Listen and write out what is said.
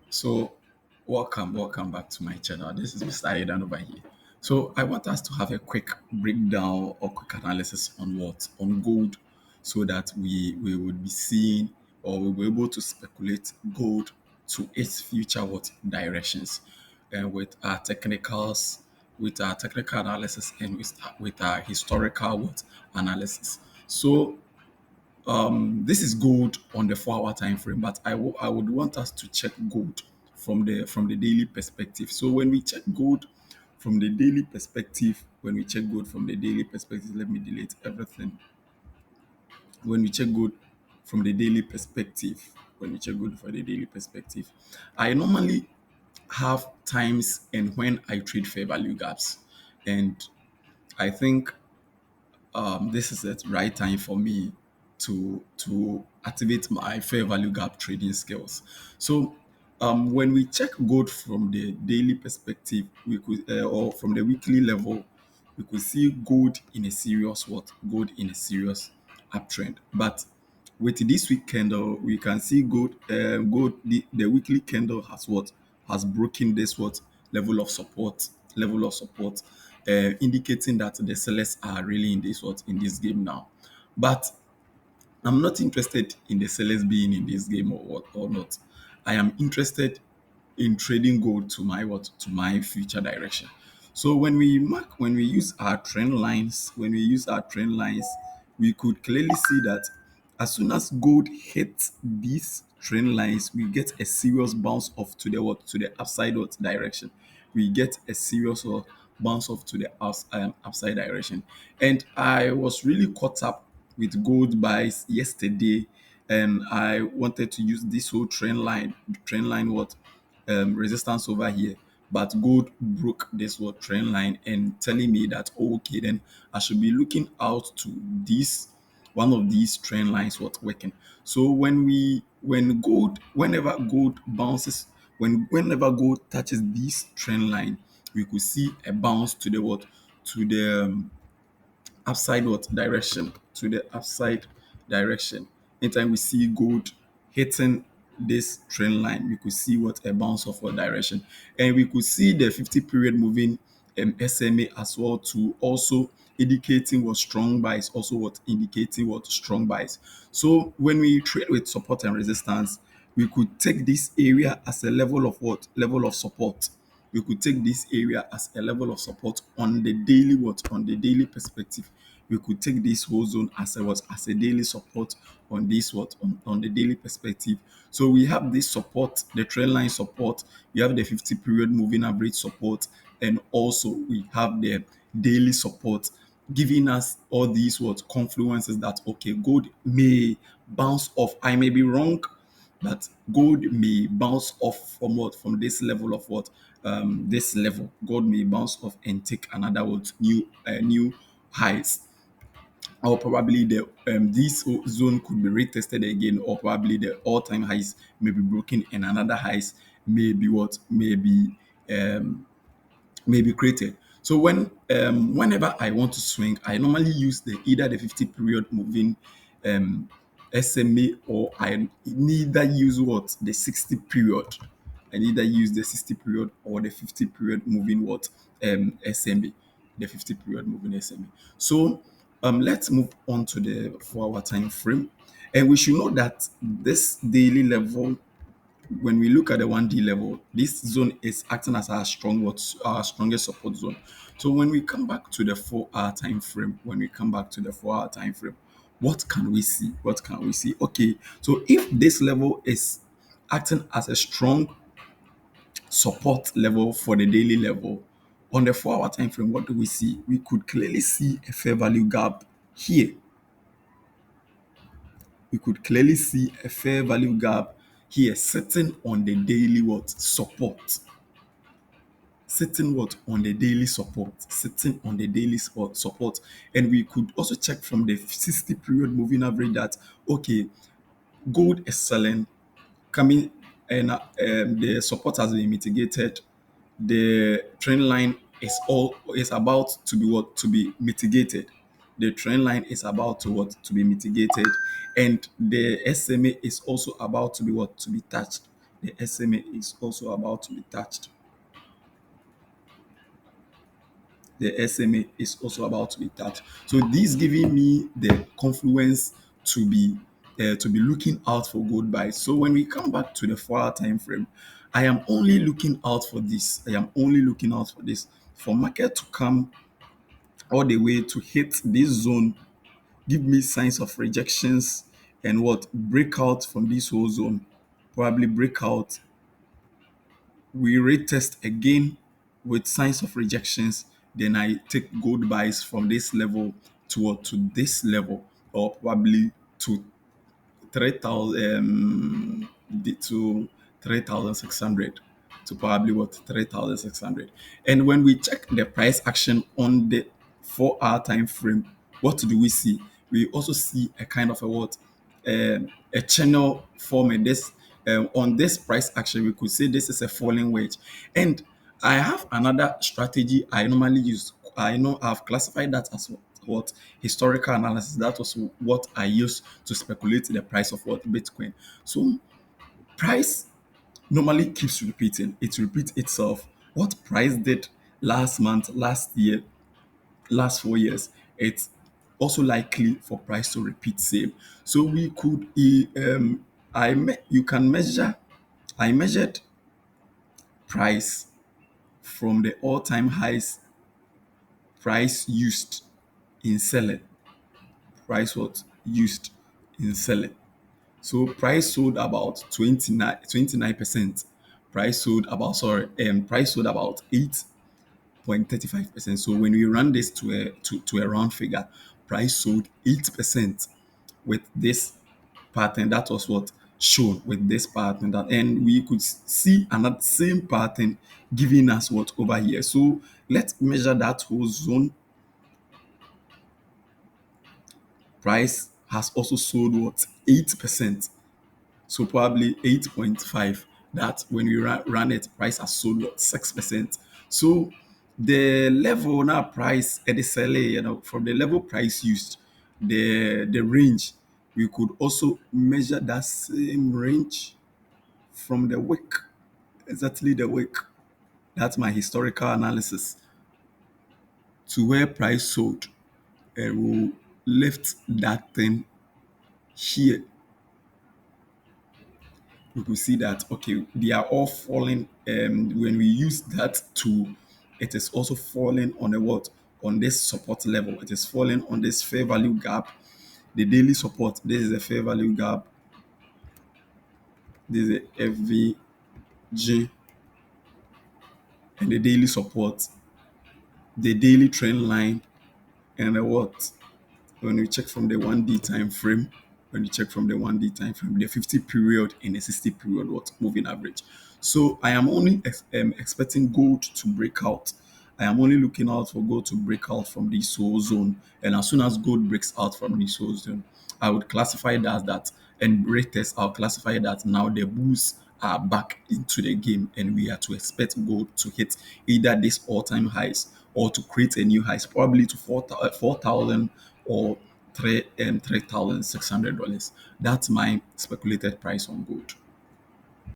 So, welcome back to my channel. This is Mr. Aidan over here. So, I want us to have a quick breakdown or quick analysis on gold, so that we would be seeing or we'll be able to speculate gold to its future directions, and with our technical analysis, and with our historical analysis. So, this is gold on the 4 hour time frame, but I would want us to check gold from the daily perspective. So when we check gold from the daily perspective, let me delete everything. When we check gold from the daily perspective, I normally have times and when I trade fair value gaps, and I think this is the right time for me to activate my fair value gap trading skills. So when we check gold from the daily perspective, or from the weekly level, we could see gold in a serious uptrend. But with this week candle, we can see the weekly candle has broken this level of support, indicating that the sellers are really in this game now. But I'm not interested in the sellers being in this game or not. I am interested in trading gold to my future direction. So when we use our trend lines, we could clearly see that as soon as gold hits these trend lines, we get a serious bounce off to the upside direction. We get a serious bounce off to the upside direction. And I was really caught up with gold buys yesterday, and I wanted to use this whole trend line resistance over here. But gold broke this trend line and telling me that, oh, okay, then I should be looking out to this one of these trend lines working. So whenever gold bounces, whenever gold touches this trend line, we could see a bounce to the upside direction. Anytime we see gold hitting this trend line, we could see a bounce of what direction, and we could see the 50 period moving SMA as well, to also indicating what strong buys, also what indicating what strong buys. So when we trade with support and resistance, we could take this area as a level of support. We could take this area as a level of support on the daily perspective. We could take this whole zone as a daily support on on the daily perspective. So we have this support, the trend line support, we have the 50 period moving average support, and also we have the daily support, giving us all these confluences that, okay, gold may bounce off. I may be wrong, that gold may bounce off from this level of this level. Gold may bounce off and take another new highs, or probably the this zone could be retested again, or probably the all-time highs may be broken and another highs may be um, may be created. So whenever I want to swing, I normally use either the 50 period moving um, SMA, or I neither use the 60 period. I neither use the 60 period or the 50 period moving SMA, the 50 period moving SMA. So let's move on to the 4 hour time frame, and we should know that this daily level, when we look at the 1D level, this zone is acting as our strongest support zone. So when we come back to the 4 hour time frame, what can we see? Okay, so if this level is acting as a strong support level for the daily level, on the 4 hour time frame, what do we see? We could clearly see a fair value gap here. We could clearly see a fair value gap here, sitting on the daily support, sitting on the daily support. And we could also check from the 60 period moving average that, okay, gold is selling, coming, and the support has been mitigated. The trend line is about to be mitigated. The trend line is about to be mitigated, and the SMA is also about to be touched. the SMA is also about to be touched. The SMA is also about to be touched. So this giving me the confluence to be looking out for gold buys. So when we come back to the 4 hour time frame, I am only looking out for this. I am only looking out for this for market to come all the way to hit this zone, give me signs of rejections and what break out from this whole zone. Probably break out, we retest again with signs of rejections, then I take gold buys from this level to this level, or probably to 3,000 to 3,600, to probably what 3,600. And when we check the price action on the 4 hour time frame, what do we see? We also see a kind of a what a channel forming this on this price action. We could say this is a falling wedge. And I have another strategy I normally use. I know I've classified that as what historical analysis. That was what I use to speculate the price of what Bitcoin. So price normally keeps repeating. It repeats itself. What price did last month, last year, last 4 years, it's also likely for price to repeat same. So we could you can measure. I measured price from the all-time highs, price used in selling, price what used in selling. So price sold about 29%. Price sold about price sold about 8.35%. So when we run this to a round figure, price sold 8% with this pattern. That was what shown with this pattern, that and we could see another same pattern giving us what over here. So let's measure that whole zone. Price has also sold what 8%. So probably 8.5. That when we run it, price has sold what 6%. So the level now price at the sell, from the level price used, the range, we could also measure that same range from the wick, exactly the wick. That's my historical analysis to where price sold, and we'll lift that thing here. We could see that okay, they are all falling. When we use that tool, it is also falling on the what, on this support level. It is falling on this fair value gap, the daily support. This is a fair value gap. This is a FVG, and the daily support, the daily trend line, and the what. When we check from the 1D time frame, when you check from the 1D time frame, the 50 period and the 60 period, what moving average. So I am only expecting gold to break out. I am only looking out for gold to break out from this whole zone. And as soon as gold breaks out from this whole zone, I would classify that and retest. I'll classify that now the bulls are back into the game, and we are to expect gold to hit either this all-time highs or to create a new highs, probably to 4,000 or $3,600. That's my speculated price on gold.